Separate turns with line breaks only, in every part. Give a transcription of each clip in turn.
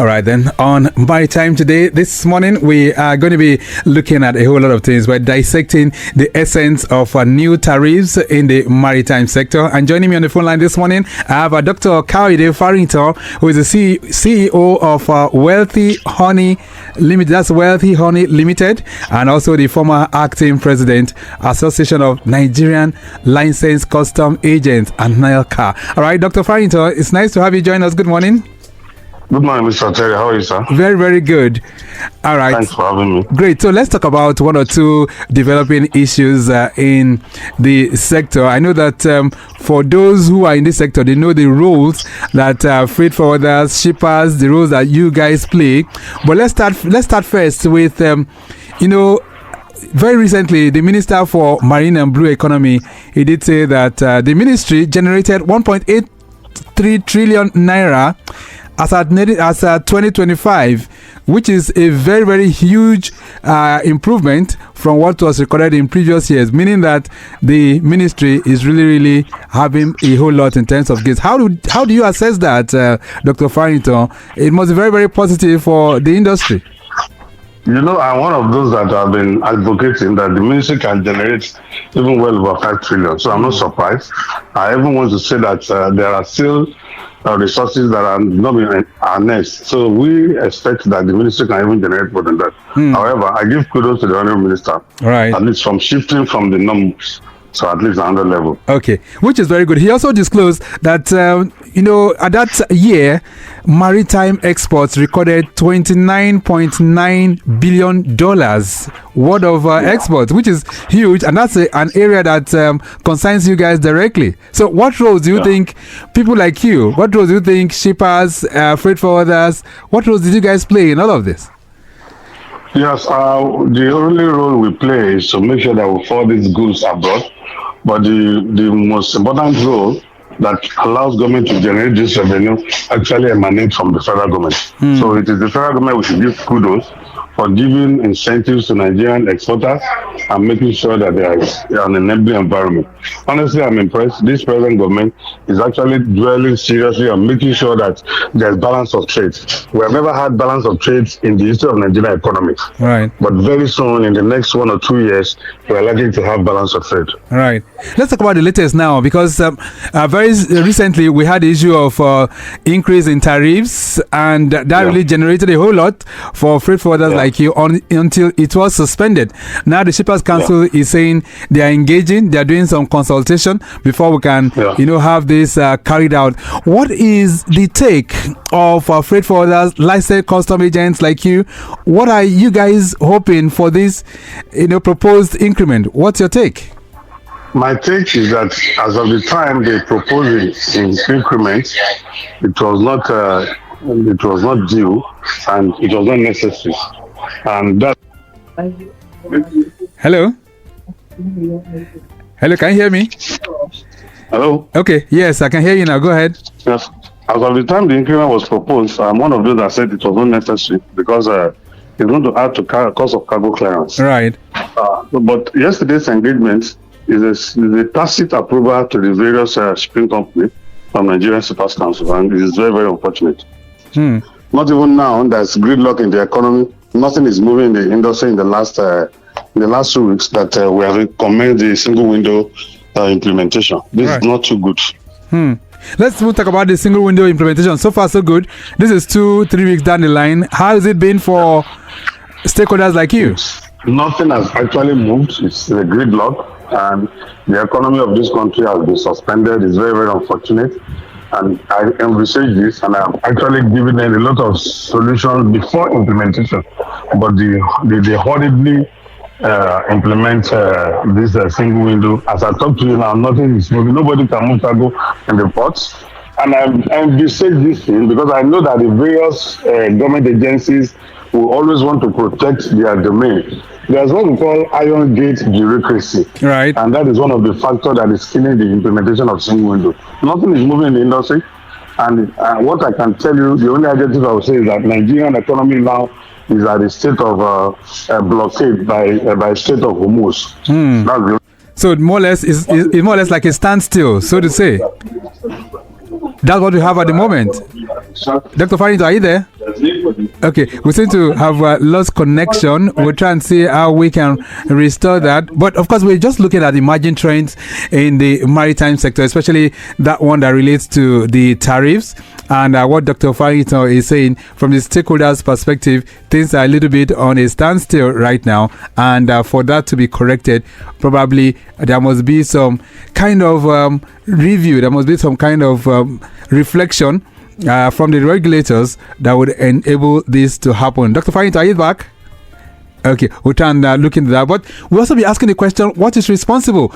All right, then on Maritime today, this morning, we are going to be looking at a whole lot of things. We're dissecting the essence of new tariffs in the maritime sector. And joining me on the phone line this morning, I have Dr. Kaide Farrington, who is the CEO of Wealthy Honey Limited. That's Wealthy Honey Limited, and also the former acting president, Association of Nigerian Licensed Custom Agents, and NILCA. All right, Dr. Farrington, it's nice to have you join us. Good morning.
Good morning, Mr. Terry. How are you, sir?
Very, very good. All right.
Thanks for having me.
Great. So let's talk about one or two developing issues in the sector. I know that for those who are in this sector, they know the roles that freight forwarders, shippers, the roles that you guys play. But let's start first with, very recently, the Minister for Marine and Blue Economy, he did say that the ministry generated 1.83 trillion naira as at 2025, which is a very, very huge improvement from what was recorded in previous years, meaning that the ministry is really having a whole lot in terms of gains. How do you assess that, Dr. Farrington? It must be very, very positive for the industry.
You know, I'm one of those that have been advocating that the ministry can generate even well over 5 trillion. So I'm not surprised. I even want to say that there are still resources that are not being harnessed. So we expect that the ministry can even generate more than that. However, I give kudos to the Honourable Minister, right, at least from shifting from the numbers. So at least another level. Okay,
which is very good. He also disclosed that, at that year, maritime exports recorded $29.9 billion worth of exports, which is huge. And that's an area that concerns you guys directly. So what roles do you think people like you, what roles do you think shippers, freight forwarders, what roles did you guys play in all of this?
Yes, the only role we play is to make sure that we forward these goods abroad. But the most important role that allows government to generate this revenue actually emanates from the federal government. So it is the federal government we should give kudos for giving incentives to Nigerian exporters and making sure that there is an enabling environment. Honestly, I'm impressed. This present government is actually dwelling seriously on making sure that there's balance of trade. We have never had balance of trade in the history of Nigerian economy.
Right.
But very soon, in the next 1 or 2 years, we're likely to have balance of trade.
Right. Let's talk about the latest now, because very recently we had the issue of increase in tariffs, and that really generated a whole lot for freight forwarders like you until it was suspended. Now the Shippers Council is saying they are engaging, they are doing some consultation before we can have this carried out. What is the take of freight forwarders, licensed custom agents like you? What are you guys hoping for this proposed increment? What's your take?
My take is that as of the time they proposed in increment, it was not due and it was not necessary. And that.
Hello, can you hear me?
Hello.
Okay, yes, I can hear you now. Go ahead.
Yes. As of the time the increment was proposed, I'm one of those that said it was not necessary because it's going to add to cost of cargo clearance.
Right.
But yesterday's engagement is a tacit approval to the various shipping companies from Nigerian Shippers Council, and it is very, very unfortunate. Not even now, there's gridlock in the economy. Nothing is moving in the industry in the last 2 weeks that we have commenced the single window implementation. This is not too good.
Let's talk about the single window implementation. So far, so good. This is 2-3 weeks down the line. How has it been for stakeholders like you?
Nothing has actually moved. It's a gridlock, and the economy of this country has been suspended. It's very, very unfortunate. And I envisage this, and I've actually given them a lot of solutions before implementation. But they horribly implement this single window. As I talk to you now, nothing is moving. Nobody can move cargo in the ports. And I envisage this thing because I know that the various government agencies will always want to protect their domain. There's what we call iron gate bureaucracy. Right. And that is one of the factors that is killing the implementation of single window. Nothing is moving in the industry. And what I can tell you, the only adjective I would say is that Nigerian economy now is at a state of blockade by state of Hormuz.
So more or less, it's more or less like a standstill, so to say. That's what we have at the moment. Dr. Farrington, are you there? Okay, we seem to have lost connection. We'll try and see how we can restore that. But of course, we're just looking at emerging trends in the maritime sector, especially that one that relates to the tariffs. And what Dr. Farrington is saying, from the stakeholders' perspective, things are a little bit on a standstill right now. And for that to be corrected, probably there must be some kind of review, there must be some kind of reflection from the regulators that would enable this to happen. Dr. Farrington, are you back? Okay, we'll try and look into that. But we'll also be asking the question, what is responsible,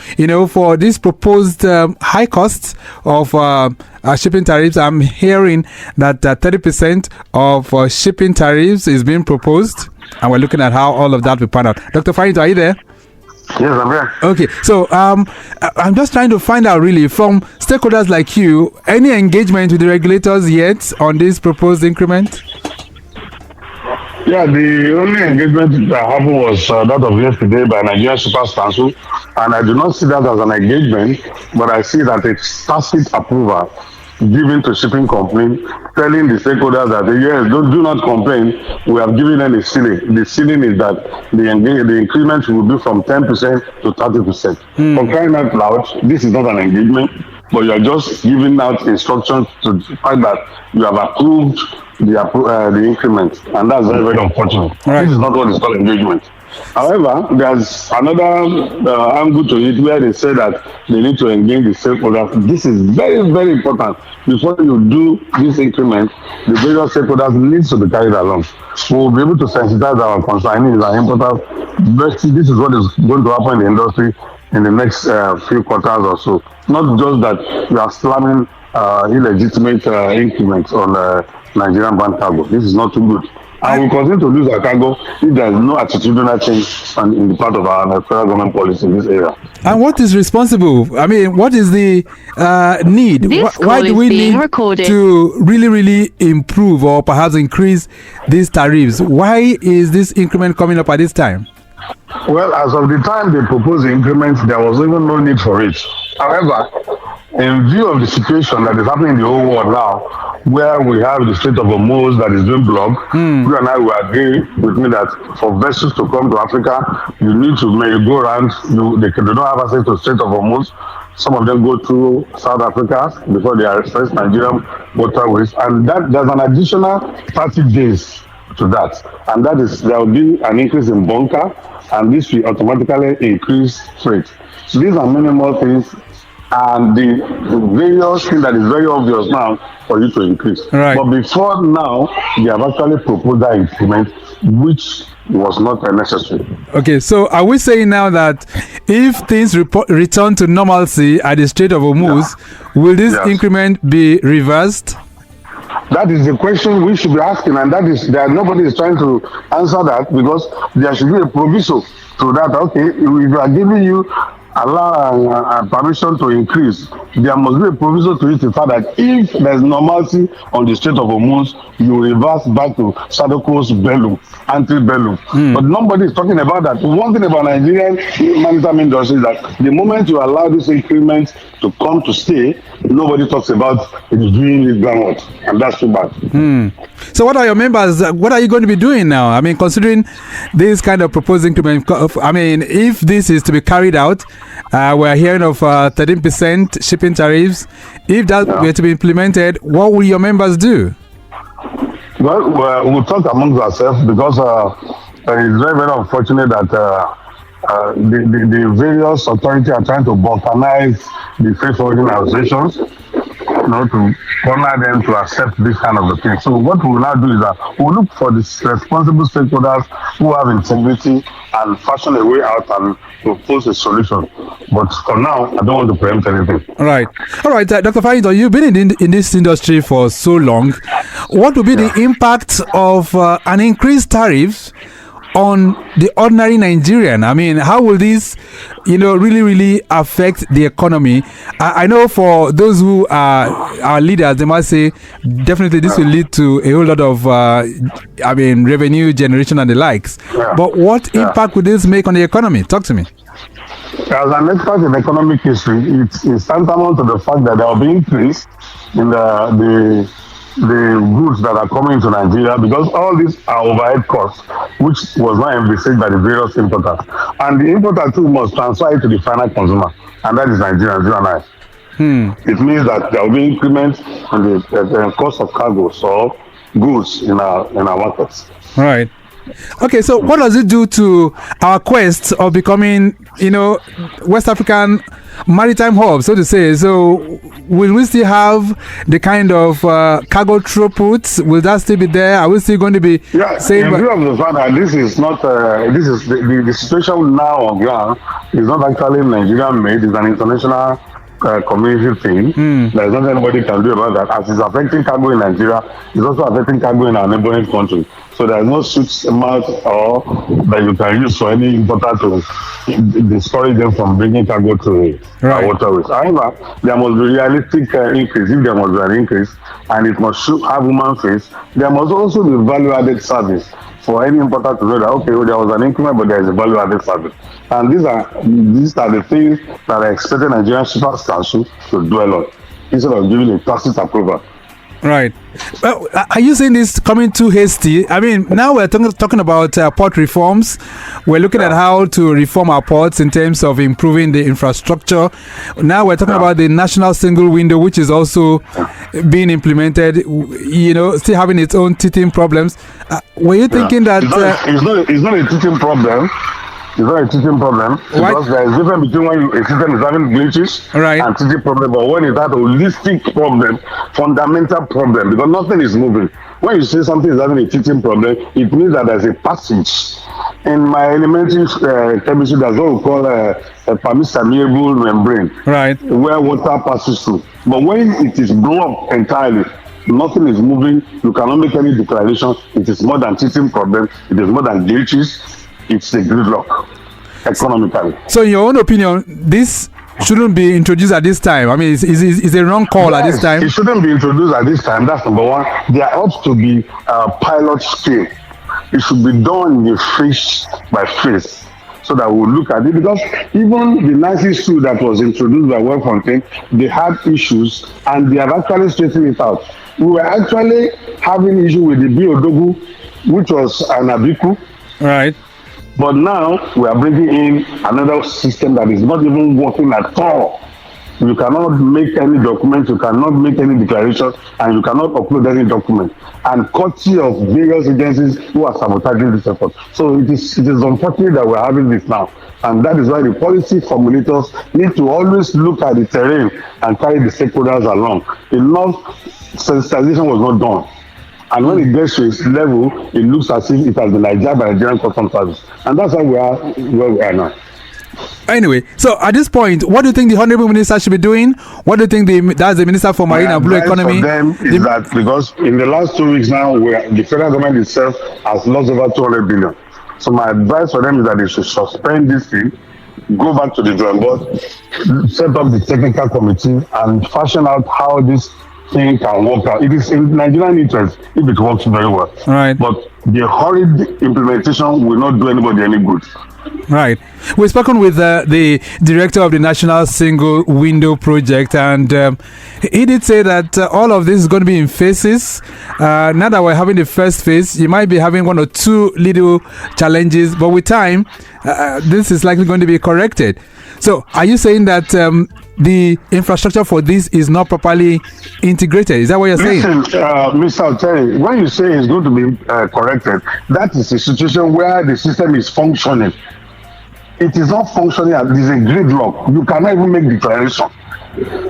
for this proposed high costs of shipping tariffs? I'm hearing that 30% of shipping tariffs is being proposed, and we're looking at how all of that will pan out. Dr. Farrington, are you there?
Yes, I'm here.
Okay, so I'm just trying to find out, really, from stakeholders like you, any engagement with the regulators yet on this proposed increment?
Yeah, the only engagement that happened was that of yesterday by Nigerian Shippers Council, and I do not see that as an engagement, but I see that it's tacit approval given to shipping company, telling the stakeholders that yes, do not complain. We have given them a ceiling. The ceiling is that the increment will be from 10% to 30%. For crying out loud, this is not an engagement, but you are just giving out instructions to the fact that you have approved the increment, and that's very, very unfortunate. Right. This is not what is called engagement. However, there's another angle to it where they say that they need to engage the stakeholders. This is very, very important. Before you do this increment, the various stakeholders need to be carried along. We'll be able to sensitize our consignees and importers. This is what is going to happen in the industry in the next few quarters or so. Not just that we are slamming illegitimate increments on Nigerian bound cargo. This is not too good. And we continue to lose our cargo if there is no attitudinal change in the part of our federal government policy in this area.
And what is responsible? I mean, what is the need? Why do we need to really, really improve or perhaps increase these tariffs? Why is this increment coming up at this time?
Well, as of the time they proposed the increment, there was even no need for it. However, in view of the situation that is happening in the whole world now, where we have the Strait of Hormuz that is being blocked, you and I will agree with me that for vessels to come to Africa, you need to go around. They don't have access to the Strait of Hormuz. Some of them go through South Africa before they access Nigerian waterways, and that there's an additional 30 days to that, and that is there will be an increase in bunker, and this will automatically increase freight. So these are minimal things, and the various thing that is very obvious now for you to increase.
Right.
But before now, they have actually proposed that increment, which was not necessary.
Okay, so are we saying now that if things return to normalcy at the Strait of Hormuz, will this increment be reversed?
That is the question we should be asking, and that is that nobody is trying to answer that, because there should be a proviso to that. Okay, if you are giving you permission to increase, there must be a proviso to it, the fact that if there's normalcy on the Strait of Hormuz, you reverse back to Sadoko's bellum, ante-bellum. But nobody is talking about that. One thing about Nigerian maritime industry is that the moment you allow this increment to come to stay, nobody talks about it doing it groundwork, and that's too bad.
So what are your members, what are you going to be doing now? I mean, considering this kind of proposed increment, I mean, if this is to be carried out, we're hearing of 13% shipping tariffs. If that were to be implemented, what will your members do?
Well, we'll talk amongst ourselves, because it's very, very unfortunate that the various authorities are trying to balkanize the freight forwarding associations, to corner them to accept this kind of a thing. So what we will now do is that we'll look for the responsible stakeholders who have integrity and fashion a way out and propose a solution. But for now, I don't want to preempt anything.
All right, Dr. Farrington, you've been in this industry for so long. What will be the impact of an increased tariff on the ordinary Nigerian? I mean, how will this, really, really affect the economy? I know for those who are our leaders, they must say definitely this will lead to a whole lot of, revenue generation and the likes. But what impact would this make on the economy? Talk to me.
as an expert in economic history, it's tantamount to the fact that there will be increase in the goods that are coming to Nigeria because all these are overhead costs, which was not envisaged by the various importers. And the importer too must transfer it to the final consumer, and that is Nigerians, you and I. It means that there will be increments in the cost of cargoes or goods in our markets.
Right. Okay, so what does it do to our quest of becoming, West African maritime hub, so to say? So, will we still have the kind of cargo throughput? Will that still be there? Are we still going to be?
Yeah, in view of the fact that this is not, this is the situation now on ground is not actually Nigerian made; it's an international community thing. There's nothing anybody can do about that. As it's affecting cargo in Nigeria, it's also affecting cargo in our neighboring country. So there's no switch amount or that you can use for any importer to discourage them from bringing cargo to our waterways. However, there must be realistic increase. If there must be an increase, and it must have human face, there must also be value-added service for any importer to know that, okay, well, there was an increment, but there is a value-added service. And these are the things that I expected Nigerian Shippers Council to dwell on, instead of giving a tacit approval.
Right. Well, are you saying this coming too hasty? I mean, now we're talking about port reforms. We're looking at how to reform our ports in terms of improving the infrastructure. Now we're talking about the national single window, which is also being implemented, still having its own teething problems. Were you thinking that...
It's not a teething problem. It's not a teaching problem because there is a difference between when a system is having glitches and teaching problem, but when it's that holistic problem, fundamental problem, because nothing is moving. When you say something is having a teaching problem, it means that there's a passage. In my elementary chemistry, that's what we call a permeable membrane, where water passes through. But when it is blocked entirely, nothing is moving, you cannot make any declaration. It is more than teaching problem, it is more than glitches. It's a gridlock economically.
So, in your own opinion, this shouldn't be introduced at this time? I mean, is a wrong call at this time?
It shouldn't be introduced at this time. That's number one. There ought to be a pilot scale. It should be done in phase by phase, so that we'll look at it. Because even the nicest tool that was introduced by Wellfontaine, they had issues, and they have actually straightened it out. We were actually having issue with the Biodogu, which was an Abiku.
Right.
But now we are bringing in another system that is not even working at all. You cannot make any document, you cannot make any declaration, and you cannot upload any document. And courtesy of various agencies who are sabotaging this effort. So it is unfortunate that we are having this now. And that is why the policy formulators need to always look at the terrain and carry the stakeholders along. Enough sensitization was not done. And when it gets to its level, it looks as if it has been hijacked by Nigerian Customs Service. And that's why we are where we are now.
Anyway, so at this point, what do you think the Honorable Minister should be doing? What do you think that's the Minister for Marine and Blue Economy?
For them is that because in the last 2 weeks now, the federal government itself has lost over 200 billion. So my advice for them is that they should suspend this thing, go back to the drawing board, set up the technical committee, and fashion out how this thing can work out. It is in Nigerian interest if it works very well.
Right.
But the hurried implementation will not do anybody any good.
Right. We've spoken with the director of the National Single Window Project, and he did say that all of this is going to be in phases. Now that we're having the first phase, you might be having one or two little challenges, but with time, this is likely going to be corrected. So, are you saying that the infrastructure for this is not properly integrated? Is that what you're saying?
Listen, Mr. Terry, when you say it's going to be corrected, that is a situation where the system is functioning. It is not functioning, it is a gridlock. You cannot even make declaration.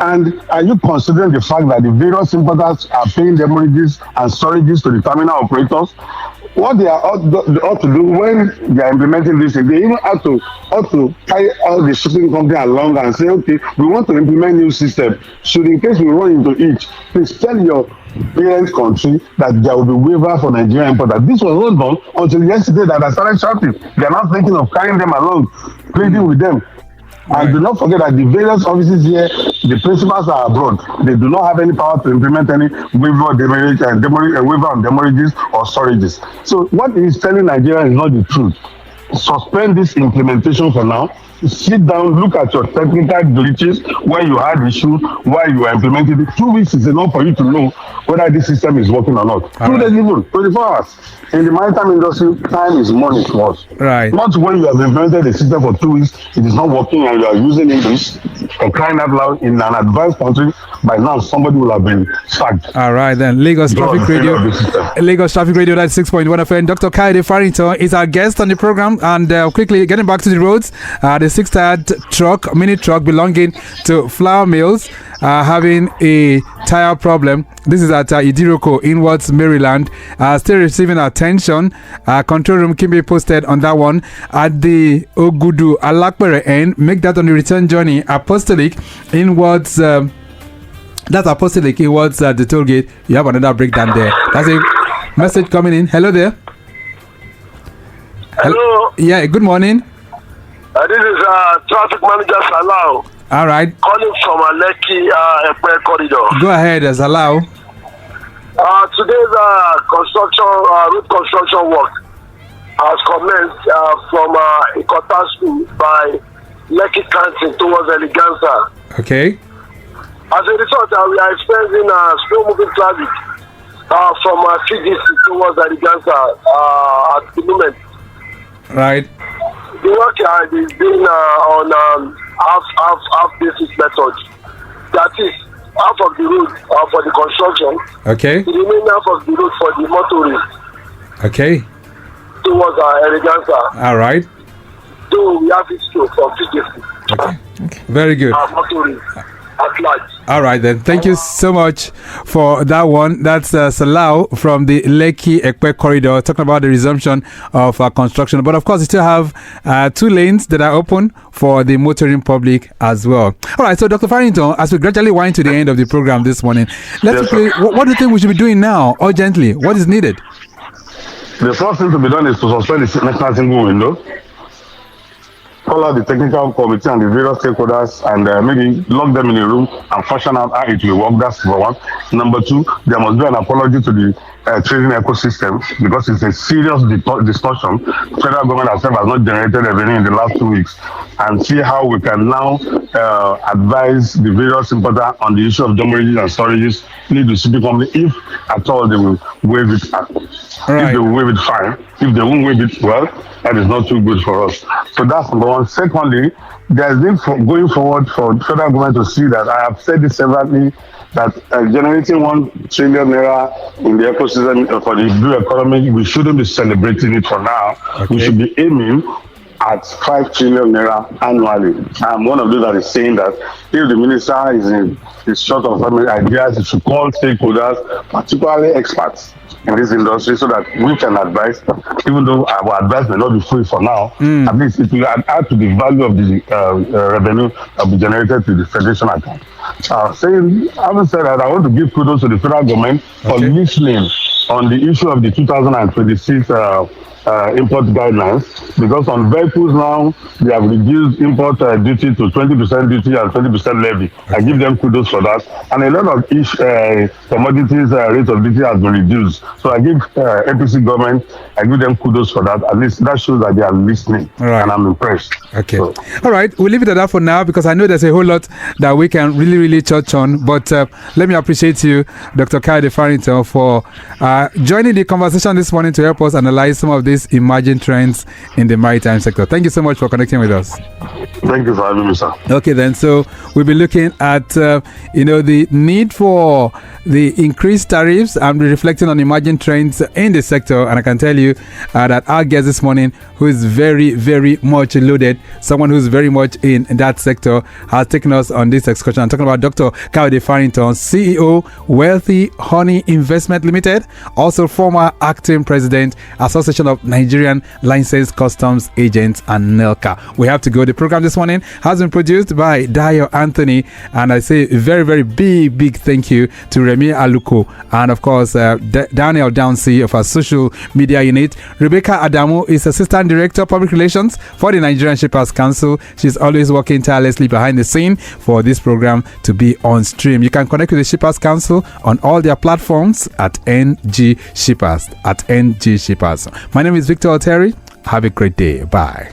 And are you considering the fact that the various importers are paying damages and storages to the terminal operators? What they ought to do when they are implementing this, they even ought to tie all the shipping company along and say, okay, we want to implement new system. Should in case we run into each, please tell your parent country that there will be waiver for Nigerian importers. This was not done until yesterday that I started shouting. They are not thinking of carrying them along, pleading with them. And do not forget that the various offices here, the principals are abroad. They do not have any power to implement any waiver on damages or storages. So what he is telling Nigeria is not the truth. Suspend this implementation for now. sit down, look at your technical glitches where you had issues, why you are implementing it. 2 weeks is enough for you to know whether this system is working or not. 2 days even, 24 hours. In the maritime industry, time is money to us.
Right.
Not when you have implemented the system for 2 weeks, it is not working and you are using English for crying out loud in an advanced country. By now, somebody will have been sacked.
All right, then. Lagos Traffic Radio. Lagos Traffic Radio, that's 6.1 FM. Dr. Kaide Farrington is our guest on the program. And quickly, getting back to the roads, the 6-tired truck, mini truck belonging to Flour Mills, having a tire problem. This is at Idiroko, Inwards, Maryland. Still receiving attention. Control room can be posted on that one. At the Ogudu Alakpere end, make that on the return journey. Apostolic, Inwards. That's Apostolic, Inwards, the toll gate. You have another breakdown there. That's a message coming in. Hello there.
Hello.
Yeah, good morning.
This is Traffic Manager Salau.
All right.
Calling from Lekki Ekpe corridor.
Go ahead, Salau.
Today's road construction work has commenced from Ikota School by Lekki Canton towards Eleganza.
Okay.
As a result, we are experiencing slow moving traffic from CDC towards Eleganza at the moment.
Right.
The work is being on half basis method. That is half of the road for the construction.
Okay.
The remaining half of the road for the motorists.
Okay.
Towards Eleganza.
All right.
So we have it from CDC.
Okay. Very good.
Motorists at large.
All right then. Thank you so much for that one. That's Salau from the Lekki Ekpe corridor talking about the resumption of construction. But of course, we still have 2 lanes that are open for the motoring public as well. All right. So Dr. Farrington, as we gradually wind to the end of the program this morning, let's play. What do you think we should be doing now urgently? What is needed?
The first thing to be done is to suspend the national single window. Call out the technical committee and the various stakeholders and maybe lock them in a room and fashion out how it will work. That's number one. Number 2, there must be an apology to the trading ecosystem because it's a serious distortion. Federal government herself has not generated revenue in the last 2 weeks, and see how we can now advise the various importers on the issue of damages and storages. Lead the shipping company if at all they will waive it. Right. If they will waive it, fine. If they won't waive it, well, that is not too good for us. So that's number one. Secondly, there is need for going forward for federal government to see that I have said this severally, that generating 1 trillion naira in the ecosystem for the blue economy, we shouldn't be celebrating it for now. Okay. We should be aiming at 5 trillion naira annually. I'm one of those that is saying that if the minister is short of ideas, he should call stakeholders, particularly experts in this industry, so that we can advise, even though our advice may not be free for now, at least it will add to the value of the revenue that will be generated to the federation account. Having said that, I want to give kudos to the federal government for listening on the issue of the 2026 import guidelines, because on vehicles now they have reduced import duty to 20% duty and 20% levy. I give them kudos for that, and a lot of commodities rate of duty has been reduced. So I give APC government, I give them kudos for that. At least that shows that they are listening, and I'm impressed. Okay. So.
All right, we'll leave it at that for now because I know there's a whole lot that we can really touch on. But let me appreciate you, Dr. Kaide Farrington, for joining the conversation this morning to help us analyze some of these emerging trends in the maritime sector. Thank you so much for connecting with us.
Thank you for having me, sir.
Okay, then. So we'll be looking at the need for the increased tariffs and reflecting on emerging trends in the sector. And I can tell you that our guest this morning, who is very much loaded, someone who's very much in that sector, has taken us on this excursion. I'm talking about Dr. Kaide Farrington, CEO, Wealthy Honey Investment Limited, also former acting president, Association of Nigerian Licensed Customs Agents and NELCA. We have to go. The program this morning has been produced by Dio Anthony, and I say a very big thank you to Remy Aluko and of course Daniel Downsey of our social media unit. Rebecca Adamu is Assistant Director Public Relations for the Nigerian Shippers Council. She's always working tirelessly behind the scene for this program to be on stream. You can connect with the Shippers Council on all their platforms at NG Shippers, My name is Victor Terry. Have a great day. Bye.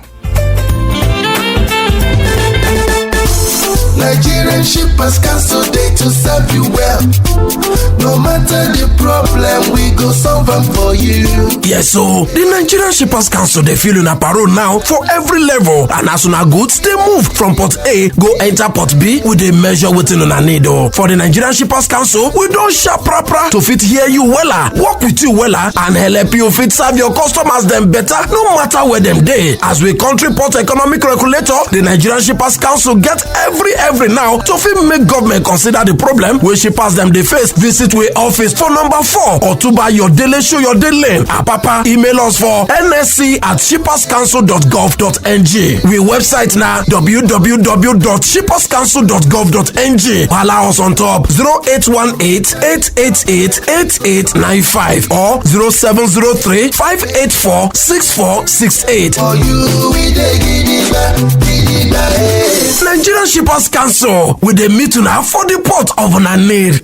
Nigerian Shippers Council day to serve you well. No matter the problem, we go solve them for you.
Yes, so the Nigerian Shippers Council they feel in a parole now for every level, and as soon as goods they move from port A go enter port B with a measure within on a need. For the Nigerian Shippers Council, we don't sharp proper to fit hear you wella, work with you wella, and help you fit serve your customers them better, no matter where them day. As we country port economic regulator, the Nigerian Shippers Council get every now to fit make government consider the problem where shippers them they face. Visit we office for number 4 or to buy your daily show your daily lane. Papa email us for nsc@shipperscouncil.gov.ng. We website now www.shipperscouncil.gov.ng. Allow us on top 0818-888-8895 or 0703-584-6468.
For you, we dey gidigba.
Nigerian Shippers Council with the meeting for the port of Nanir.